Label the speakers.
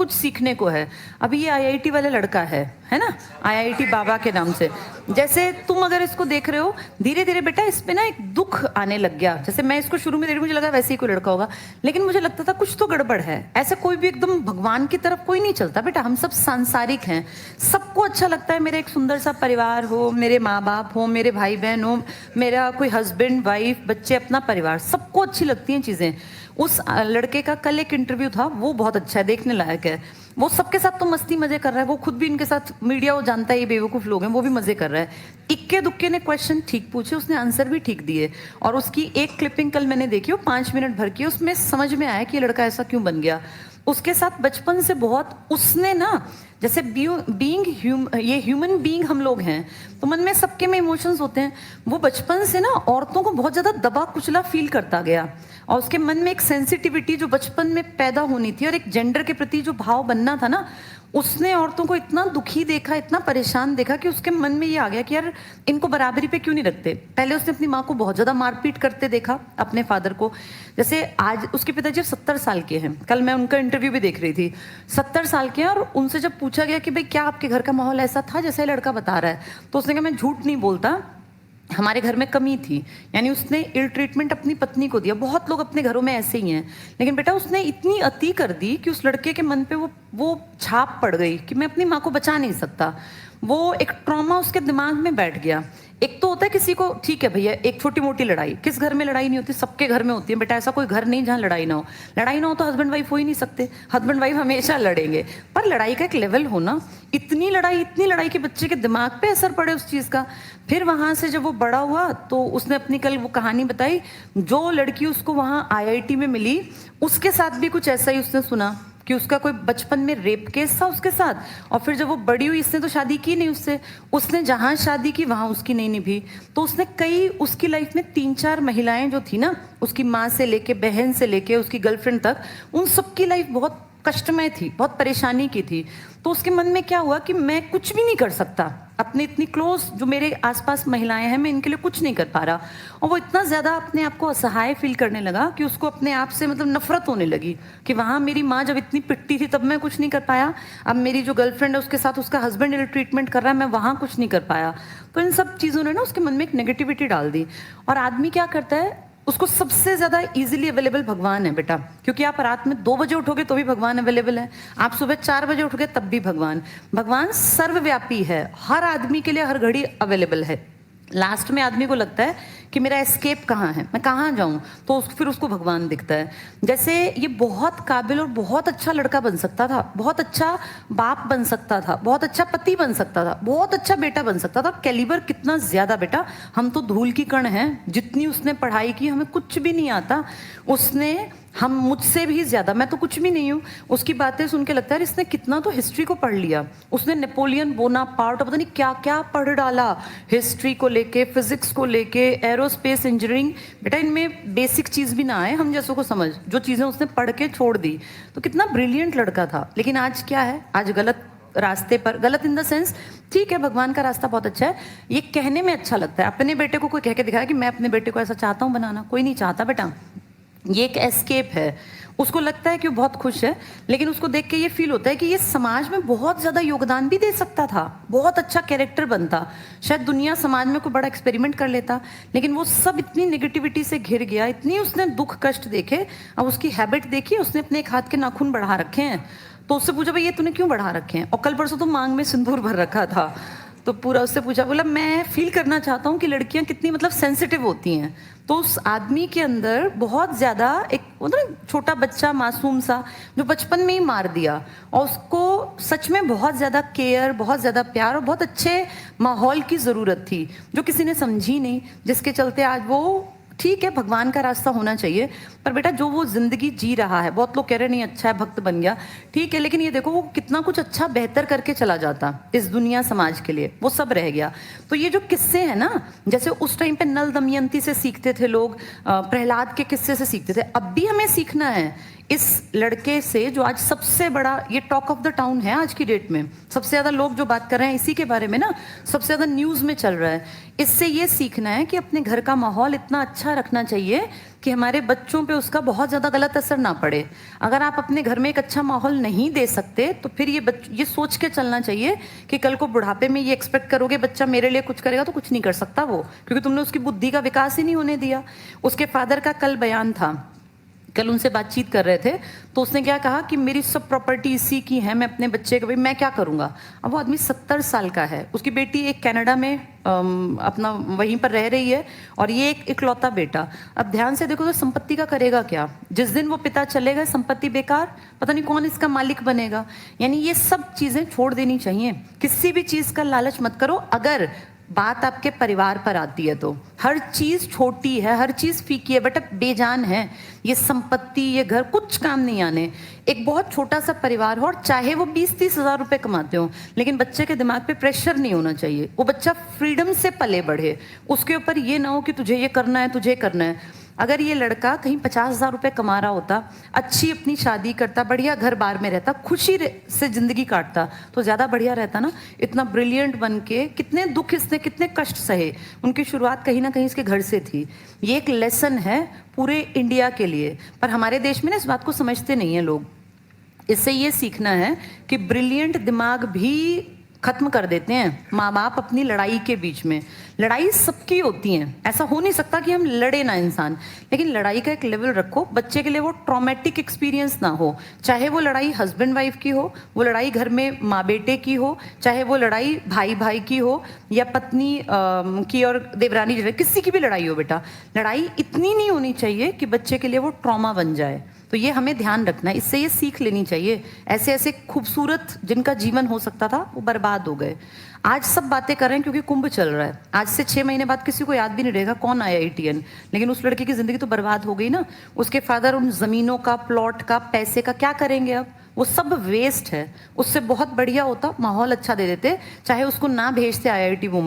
Speaker 1: कुछ सीखने को है। अभी ये आईआईटी वाला लड़का है ना, आईआईटी बाबा के नाम से। जैसे तुम अगर इसको देख रहे हो, धीरे धीरे बेटा इस पे ना एक दुख आने लग गया। जैसे मैं इसको शुरू में देख रही, मुझे लगा वैसे ही कोई लड़का होगा, लेकिन मुझे लगता था कुछ तो गड़बड़ है। ऐसे कोई भी एकदम भगवान की तरफ कोई नहीं चलता बेटा, हम सब सांसारिक हैं। सबको अच्छा लगता है मेरा एक सुंदर सा परिवार हो, मेरे माँ बाप हो, मेरे भाई बहन हो, मेरा कोई हस्बैंड वाइफ बच्चे, अपना परिवार, सबको अच्छी लगती हैं चीज़ें। उस लड़के का कल एक इंटरव्यू था, वो बहुत अच्छा है, देखने लायक है। वो सबके साथ तो मस्ती मजे कर रहा है, वो खुद भी इनके साथ, मीडिया वो जानता है ये बेवकूफ़ लोग हैं, वो भी मजे कर रहा है। इक्के दुक्के ने क्वेश्चन ठीक पूछे, उसने आंसर भी ठीक दिए। और उसकी एक क्लिपिंग कल मैंने देखी, वो 5 मिनट भर की, उसमें समझ में आया कि ये लड़का ऐसा क्यों बन गया। उसके साथ बचपन से बहुत उसने ना, जैसे ये ह्यूमन बीइंग हम लोग हैं, तो मन में सबके में इमोशंस होते हैं। वो बचपन से ना औरतों को बहुत ज़्यादा दबा कुचला फील करता गया, और उसके मन में एक सेंसिटिविटी जो बचपन में पैदा होनी थी, और एक जेंडर के प्रति जो भाव बनना था ना, उसने औरतों को इतना दुखी देखा, इतना परेशान देखा, कि उसके मन में ये आ गया कि यार इनको बराबरी पे क्यों नहीं रखते। पहले उसने अपनी माँ को बहुत ज़्यादा मारपीट करते देखा, अपने फादर को। जैसे आज उसके पिताजी 70 साल के हैं, कल मैं उनका इंटरव्यू भी देख रही थी, 70 साल के हैं। और उनसे जब पूछा गया कि भाई क्या आपके घर का माहौल ऐसा था जैसे लड़का बता रहा है, तो उसने कहा मैं झूठ नहीं बोलता, हमारे घर में कमी थी। यानी उसने इल ट्रीटमेंट अपनी पत्नी को दिया। बहुत लोग अपने घरों में ऐसे ही हैं, लेकिन बेटा उसने इतनी अति कर दी कि उस लड़के के मन पे वो छाप पड़ गई कि मैं अपनी माँ को बचा नहीं सकता। वो एक ट्रॉमा उसके दिमाग में बैठ गया। एक तो होता है किसी को, ठीक है भैया एक छोटी मोटी लड़ाई, किस घर में लड़ाई नहीं होती, सबके घर में होती है बेटा, ऐसा कोई घर नहीं जहाँ लड़ाई ना हो। लड़ाई ना हो तो हस्बैंड वाइफ हो ही नहीं सकते, हस्बैंड वाइफ हमेशा लड़ेंगे। पर लड़ाई का एक लेवल हो ना, इतनी लड़ाई कि बच्चे के दिमाग पे असर पड़े उस चीज़ का। फिर वहाँ से जब वो बड़ा हुआ तो उसने अपनी कल वो कहानी बताई, जो लड़की उसको वहाँ आईआईटी में मिली, उसके साथ भी कुछ ऐसा ही उसने सुना कि उसका कोई बचपन में रेप केस था उसके साथ। और फिर जब वो बड़ी हुई, इसने तो शादी की नहीं उससे, उसने जहाँ शादी की वहाँ उसकी नहीं निभी। तो उसने कई, उसकी लाइफ में 3-4 महिलाएं जो थी ना, उसकी माँ से लेके, बहन से लेके, उसकी गर्लफ्रेंड तक, उन सबकी लाइफ बहुत कष्टमय थी, बहुत परेशानी की थी। तो उसके मन में क्या हुआ कि मैं कुछ भी नहीं कर सकता, अपने इतनी क्लोज जो मेरे आसपास महिलाएं हैं, मैं इनके लिए कुछ नहीं कर पा रहा। और वो इतना ज़्यादा अपने आप को असहाय फील करने लगा कि उसको अपने आप से मतलब नफरत होने लगी कि वहाँ मेरी माँ जब इतनी पिटती थी तब मैं कुछ नहीं कर पाया, अब मेरी जो गर्लफ्रेंड है उसके साथ उसका हस्बैंड इल ट्रीटमेंट कर रहा है, मैं वहाँ कुछ नहीं कर पाया। तो इन सब चीज़ों ने ना उसके मन में एक नेगेटिविटी डाल दी। और आदमी क्या करता है, उसको सबसे ज़्यादा इजीली अवेलेबल भगवान है बेटा, क्योंकि आप रात में 2 बजे उठोगे तो भी भगवान अवेलेबल है, आप सुबह 4 बजे उठोगे तब भी भगवान सर्वव्यापी है, हर आदमी के लिए हर घड़ी अवेलेबल है। लास्ट में आदमी को लगता है कि मेरा एस्केप कहाँ है, मैं कहाँ जाऊँ, तो फिर उसको भगवान दिखता है। जैसे ये बहुत काबिल और बहुत अच्छा लड़का बन सकता था, बहुत अच्छा बाप बन सकता था, बहुत अच्छा पति बन सकता था, बहुत अच्छा बेटा बन सकता था। कैलिबर कितना ज़्यादा बेटा, हम तो धूल की कण हैं। जितनी उसने पढ़ाई की, हमें कुछ भी नहीं आता। उसने, हम मुझसे भी ज़्यादा, मैं तो कुछ भी नहीं हूँ। उसकी बातें सुन के लगता है इसने कितना तो हिस्ट्री को पढ़ लिया। उसने नेपोलियन बोनापार्ट पता नहीं क्या क्या पढ़ डाला, हिस्ट्री को लेके, फिजिक्स को लेके, एरोस्पेस इंजीनियरिंग। बेटा इनमें बेसिक चीज़ भी ना आए हम जैसों को समझ, जो चीज़ें उसने पढ़ के छोड़ दी। तो कितना ब्रिलियंट लड़का था। लेकिन आज क्या है, आज गलत रास्ते पर, गलत इन द सेंस, ठीक है भगवान का रास्ता बहुत अच्छा है, ये कहने में अच्छा लगता है। अपने बेटे को कोई कह के दिखाया कि मैं अपने बेटे को ऐसा चाहता हूँ बनाना, कोई नहीं चाहता बेटा। ये एक एस्केप है। उसको लगता है कि वो बहुत खुश है, लेकिन उसको देख के ये फील होता है कि ये समाज में बहुत ज़्यादा योगदान भी दे सकता था, बहुत अच्छा कैरेक्टर बनता, शायद दुनिया समाज में कोई बड़ा एक्सपेरिमेंट कर लेता। लेकिन वो सब इतनी नेगेटिविटी से घिर गया, इतनी उसने दुख कष्ट देखे। अब उसकी हैबिट देखी, उसने अपने एक हाथ के नाखून बढ़ा रखे हैं। तो उससे पूछा भाई ये तूने क्यों बढ़ा रखे हैं, और कल परसों तो मांग में सिंदूर भर रखा था। तो पूरा उससे पूछा, बोला मैं फील करना चाहता हूँ कि लड़कियाँ कितनी मतलब सेंसिटिव होती हैं। तो उस आदमी के अंदर बहुत ज़्यादा एक वो ना छोटा बच्चा मासूम सा, जो बचपन में ही मार दिया, और उसको सच में बहुत ज़्यादा केयर, बहुत ज़्यादा प्यार और बहुत अच्छे माहौल की ज़रूरत थी, जो किसी ने समझी नहीं, जिसके चलते आज वो, ठीक है भगवान का रास्ता होना चाहिए, पर बेटा जो वो जिंदगी जी रहा है, बहुत लोग कह रहे नहीं अच्छा है भक्त बन गया, ठीक है, लेकिन ये देखो वो कितना कुछ अच्छा बेहतर करके चला जाता इस दुनिया समाज के लिए, वो सब रह गया। तो ये जो किस्से हैं ना, जैसे उस टाइम पे नल दमयंती से सीखते थे लोग, प्रहलाद के किस्से से सीखते थे, अब भी हमें सीखना है। इस लड़के से जो आज सबसे बड़ा ये टॉक ऑफ द टाउन है आज की डेट में, सबसे ज़्यादा लोग जो बात कर रहे हैं इसी के बारे में ना, सबसे ज़्यादा न्यूज़ में चल रहा है। इससे ये सीखना है कि अपने घर का माहौल इतना अच्छा रखना चाहिए कि हमारे बच्चों पे उसका बहुत ज़्यादा गलत असर ना पड़े। अगर आप अपने घर में एक अच्छा माहौल नहीं दे सकते तो फिर ये सोच के चलना चाहिए कि कल को बुढ़ापे में ये एक्सपेक्ट करोगे बच्चा मेरे लिए कुछ करेगा, तो कुछ नहीं कर सकता वो, क्योंकि तुमने उसकी बुद्धि का विकास ही नहीं होने दिया। उसके फादर का कल बयान था, कल उनसे बातचीत कर रहे थे, तो उसने क्या कहा कि मेरी सब प्रॉपर्टी इसी की है, मैं अपने बच्चे का भाई मैं क्या करूँगा। अब वो आदमी 70 साल का है, उसकी बेटी एक कनाडा में अपना वहीं पर रह रही है, और ये एक इकलौता बेटा। अब ध्यान से देखो तो संपत्ति का करेगा क्या? जिस दिन वो पिता चले गए संपत्ति बेकार, पता नहीं कौन इसका मालिक बनेगा। यानी ये सब चीज़ें छोड़ देनी चाहिए, किसी भी चीज़ का लालच मत करो। अगर बात आपके परिवार पर आती है तो हर चीज छोटी है, हर चीज फीकी है, बट अब बेजान है। ये संपत्ति, ये घर कुछ काम नहीं आने। एक बहुत छोटा सा परिवार हो और चाहे वो 20-30 हज़ार रुपए कमाते हो, लेकिन बच्चे के दिमाग पे प्रेशर नहीं होना चाहिए। वो बच्चा फ्रीडम से पले बढ़े, उसके ऊपर ये ना हो कि तुझे ये करना है, तुझे करना है। अगर ये लड़का कहीं 50,000 रुपए कमा रहा होता, अच्छी अपनी शादी करता, बढ़िया घर बार में रहता, खुशी से जिंदगी काटता, तो ज्यादा बढ़िया रहता ना। इतना ब्रिलियंट बन के कितने दुख इसने, कितने कष्ट सहे, उनकी शुरुआत कहीं ना कहीं इसके घर से थी। ये एक लेसन है पूरे इंडिया के लिए, पर हमारे देश में ना इस बात को समझते नहीं है लोग। इससे ये सीखना है कि ब्रिलियंट दिमाग भी खत्म कर देते हैं माँ बाप अपनी लड़ाई के बीच में। लड़ाई सबकी होती है, ऐसा हो नहीं सकता कि हम लड़े ना इंसान, लेकिन लड़ाई का एक लेवल रखो, बच्चे के लिए वो ट्रॉमेटिक एक्सपीरियंस ना हो। चाहे वो लड़ाई हस्बैंड वाइफ की हो, वो लड़ाई घर में माँ बेटे की हो, चाहे वो लड़ाई भाई भाई की हो, या पत्नी की और देवरानी जो है, किसी की भी लड़ाई हो। बेटा, लड़ाई इतनी नहीं होनी चाहिए कि बच्चे के लिए वो ट्रॉमा बन जाए। तो ये हमें ध्यान रखना है, इससे ये सीख लेनी चाहिए। ऐसे ऐसे खूबसूरत जिनका जीवन हो सकता था वो बर्बाद हो गए। आज सब बातें कर रहे हैं क्योंकि कुंभ चल रहा है। आज से 6 महीने बाद किसी को याद भी नहीं रहेगा कौन IITN, लेकिन उस लड़के की जिंदगी तो बर्बाद हो गई ना। उसके फादर उन जमीनों का, प्लॉट का, पैसे का क्या करेंगे अब? वो सब वेस्ट है। उससे बहुत बढ़िया होता माहौल अच्छा दे देते, चाहे उसको ना भेजते IIT मुंबई।